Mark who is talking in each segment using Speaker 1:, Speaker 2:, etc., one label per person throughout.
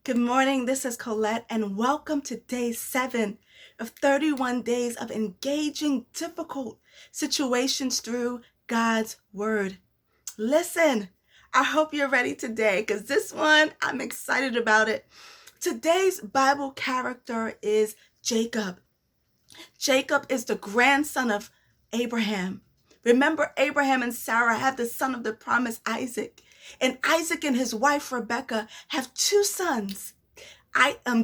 Speaker 1: Good morning. This is Colette, and welcome to day 7 of 31 days of engaging difficult situations through God's Word. Listen, I hope you're ready today because this one, I'm excited about it. Today's Bible character is Jacob. Jacob is the grandson of Abraham. Remember, Abraham and Sarah have the son of the promise, Isaac. And Isaac and his wife, Rebekah, have two sons.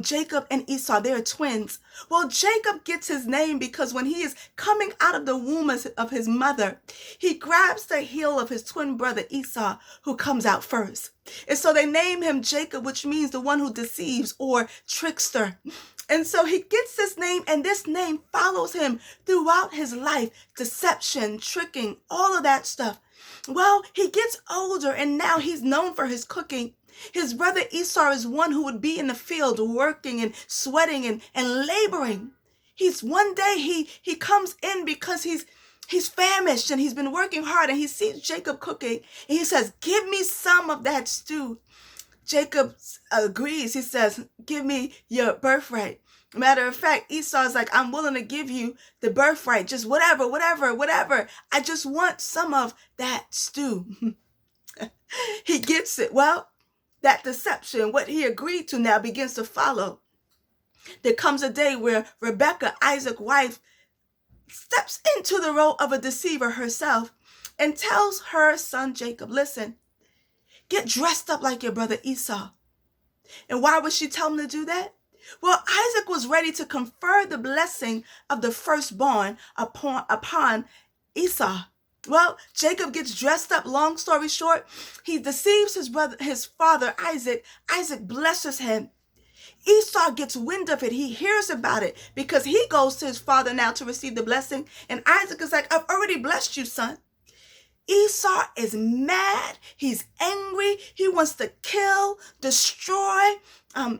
Speaker 1: Jacob and Esau, they're twins. Well, Jacob gets his name because when he is coming out of the womb of his mother, he grabs the heel of his twin brother Esau, who comes out first. And so they name him Jacob, which means the one who deceives or trickster. And so he gets this name, and this name follows him throughout his life. Deception, tricking, all of that stuff. Well, he gets older, and now he's known for his cooking. His brother Esau is one who would be in the field working and sweating and laboring. One day he comes in because he's famished and he's been working hard, and he sees Jacob cooking, and he says, "Give me some of that stew." Jacob agrees. He says, "Give me your birthright." Matter of fact, Esau's like, "I'm willing to give you the birthright, just whatever. I just want some of that stew." He gets it. Well, that deception, what he agreed to now begins to follow. There comes a day where Rebekah, Isaac's wife, steps into the role of a deceiver herself and tells her son Jacob, "Listen, get dressed up like your brother Esau." And why would she tell him to do that? Well, Isaac was ready to confer the blessing of the firstborn upon Esau. Well, Jacob gets dressed up. Long story short, he deceives his father Isaac. Isaac blesses him. Esau gets wind of it. He hears about it because he goes to his father now to receive the blessing. And Isaac is like, "I've already blessed you, son." Esau is mad. He's angry. He wants to kill, destroy.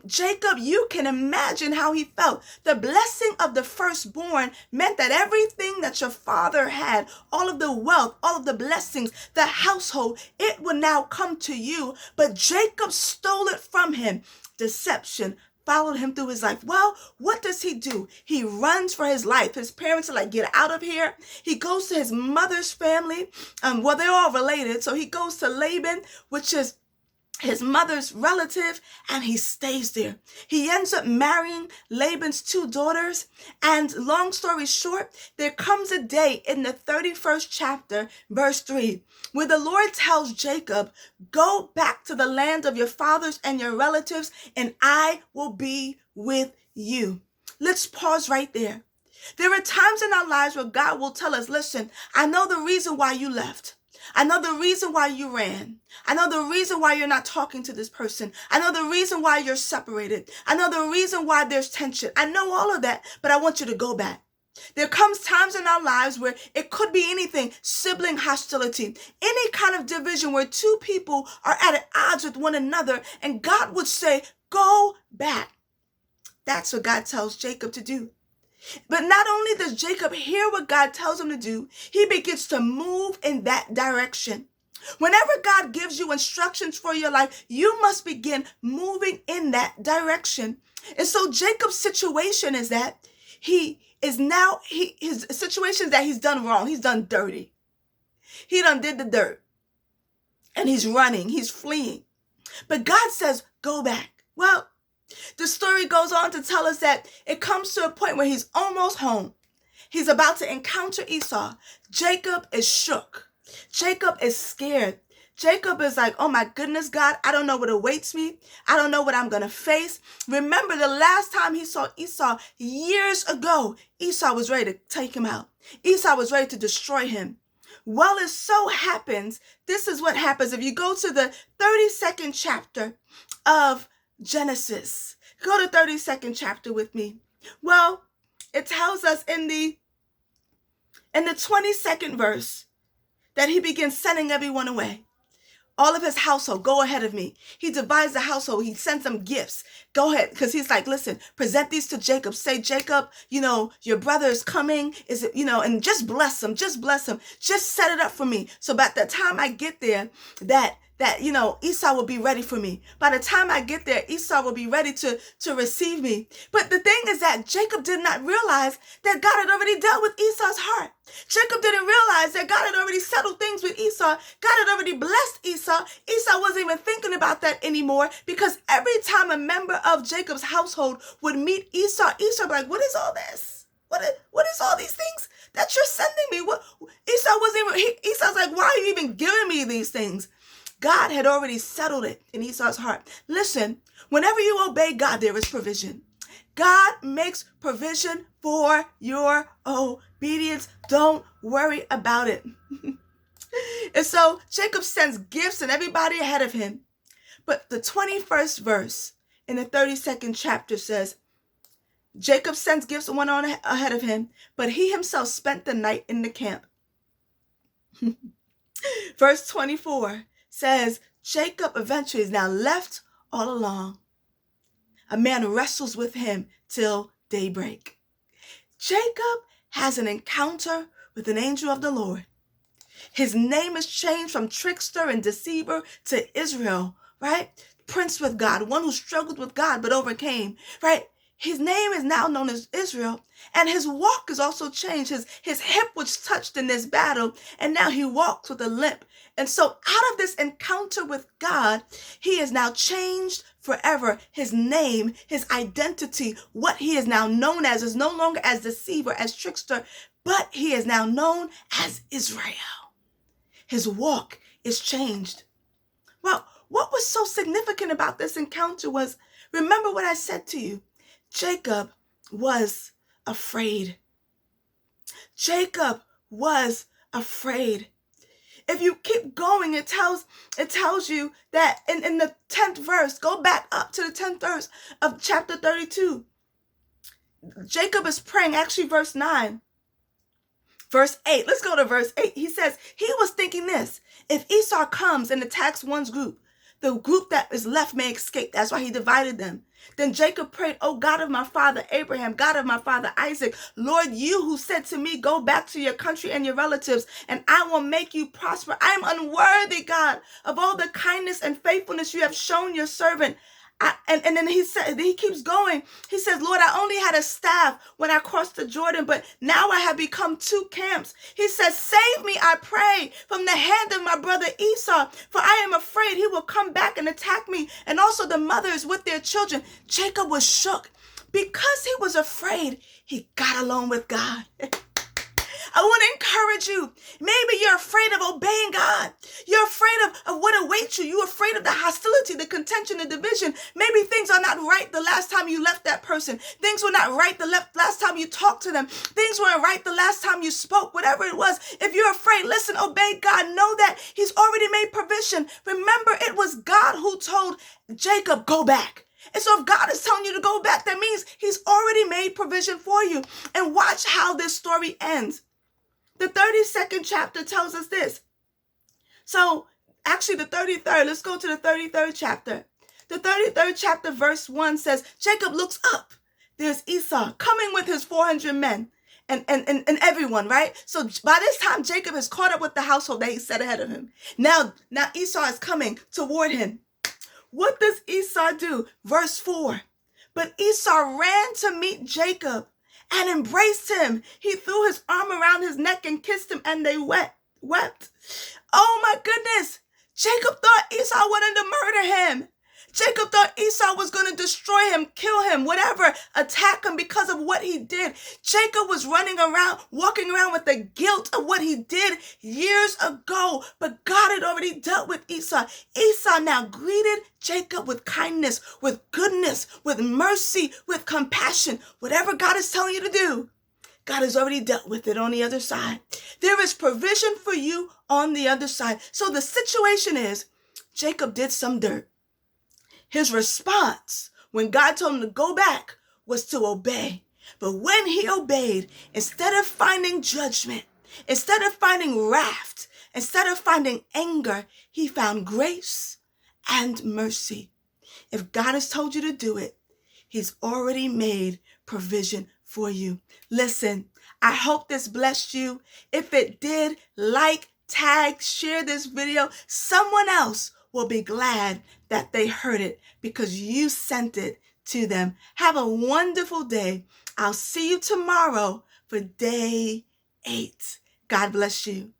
Speaker 1: Jacob, you can imagine how he felt. The blessing of the firstborn meant that everything that your father had, all of the wealth, all of the blessings, the household, it would now come to you. But Jacob stole it from him. Deception followed him through his life. Well, what does he do? He runs for his life. His parents are like, "Get out of here." He goes to his mother's family. Well, they're all related. So he goes to Laban, which is his mother's relative, and he stays there. He ends up marrying Laban's two daughters. And long story short, there comes a day in the 31st chapter, verse 3, where the Lord tells Jacob, "Go back to the land of your fathers and your relatives, and I will be with you." Let's pause right there. There are times in our lives where God will tell us, "Listen, I know the reason why you left. I know the reason why you ran. I know the reason why you're not talking to this person. I know the reason why you're separated. I know the reason why there's tension. I know all of that, but I want you to go back." There comes times in our lives where it could be anything, sibling hostility, any kind of division where two people are at odds with one another, and God would say, "Go back." That's what God tells Jacob to do. But not only does Jacob hear what God tells him to do, he begins to move in that direction. Whenever God gives you instructions for your life, you must begin moving in that direction. And so Jacob's situation is that his situation is that he's done wrong. He's done dirty. He done did the dirt. And he's running. He's fleeing. But God says, "Go back." Well, the story goes on to tell us that it comes to a point where he's almost home. He's about to encounter Esau. Jacob is shook. Jacob is scared. Jacob is like, "Oh my goodness, God, I don't know what awaits me. I don't know what I'm going to face." Remember the last time he saw Esau years ago, Esau was ready to take him out. Esau was ready to destroy him. Well, it so happens, this is what happens. If you go to the 32nd chapter of Genesis. Go to 32nd chapter with me. Well, it tells us in the 22nd verse that he begins sending everyone away. All of his household, go ahead of me. He divides the household. He sends them gifts. Go ahead. Because he's like, "Listen, present these to Jacob. Say, Jacob, your brother is coming. And just bless him. Just bless him. Just set it up for me. So by the time I get there, that that, Esau will be ready for me. By the time I get there, Esau will be ready to receive me. But the thing is that Jacob did not realize that God had already dealt with Esau's heart. Jacob didn't realize that God had already settled things with Esau. God had already blessed Esau. Esau wasn't even thinking about that anymore, because every time a member of Jacob's household would meet Esau, Esau would be like, what is all this? What is all these things that you're sending me? Esau's like, why are you even giving me these things? God had already settled it in Esau's heart. Listen, whenever you obey God, there is provision. God makes provision for your obedience. Don't worry about it. And so Jacob sends gifts and everybody ahead of him. But the 21st verse in the 32nd chapter says, Jacob sends gifts and went on ahead of him, but he himself spent the night in the camp. Verse 24 says, Jacob eventually is now left all alone. A man wrestles with him till daybreak. Jacob has an encounter with an angel of the Lord. His name is changed from trickster and deceiver to Israel, right? Prince with God, one who struggled with God but overcame, right? His name is now known as Israel, and his walk is also changed. His hip was touched in this battle, and now he walks with a limp. And so out of this encounter with God, he is now changed forever. His name, his identity, what he is now known as is no longer as deceiver, as trickster, but he is now known as Israel. His walk is changed. Well, what was so significant about this encounter was, remember what I said to you, Jacob was afraid. Jacob was afraid. If you keep going, it tells you that in the 10th verse, go back up to the 10th verse of chapter 32. Jacob is praying, actually verse 9. Verse 8, let's go to verse 8. He says, he was thinking this, if Esau comes and attacks one's group, the group that is left may escape. That's why he divided them. Then Jacob prayed, O God of my father Abraham, God of my father Isaac, Lord, you who said to me, go back to your country and your relatives, and I will make you prosper. I am unworthy, God, of all the kindness and faithfulness you have shown your servant. And then he keeps going. He says, Lord, I only had a staff when I crossed the Jordan, but now I have become two camps. He says, save me, I pray, from the hand of my brother Esau, for I am afraid he will come back and attack me, and also the mothers with their children. Jacob was shook. Because he was afraid, he got along with God. I want to encourage you. Maybe you're afraid of obeying God. You're afraid of what awaits you. You're afraid of the hostility, the contention, the division. Maybe things are not right the last time you left that person. Things were not right the last time you talked to them. Things weren't right the last time you spoke, whatever it was. If you're afraid, listen, obey God. Know that he's already made provision. Remember, it was God who told Jacob, go back. And so if God is telling you to go back, that means he's already made provision for you. And watch how this story ends. The 32nd chapter tells us this. So actually the 33rd, let's go to the 33rd chapter. The 33rd chapter verse 1 says, Jacob looks up. There's Esau coming with his 400 men and everyone, right? So by this time, Jacob has caught up with the household that he set ahead of him. Now Esau is coming toward him. What does Esau do? Verse 4. But Esau ran to meet Jacob and embraced him. He threw his arm around his neck and kissed him, and they wept. Oh my goodness. Jacob thought Esau wanted to murder him. Jacob thought Esau was going to destroy him, kill him, whatever, attack him because of what he did. Jacob was walking around with the guilt of what he did years ago. But God had already dealt with Esau. Esau now greeted Jacob with kindness, with goodness, with mercy, with compassion. Whatever God is telling you to do, God has already dealt with it on the other side. There is provision for you on the other side. So the situation is, Jacob did some dirt. His response when God told him to go back was to obey. But when he obeyed, instead of finding judgment, instead of finding wrath, instead of finding anger, he found grace and mercy. If God has told you to do it, he's already made provision for you. Listen, I hope this blessed you. If it did, like, tag, share this video. Someone else will be glad that they heard it because you sent it to them. Have a wonderful day. I'll see you tomorrow for day 8. God bless you.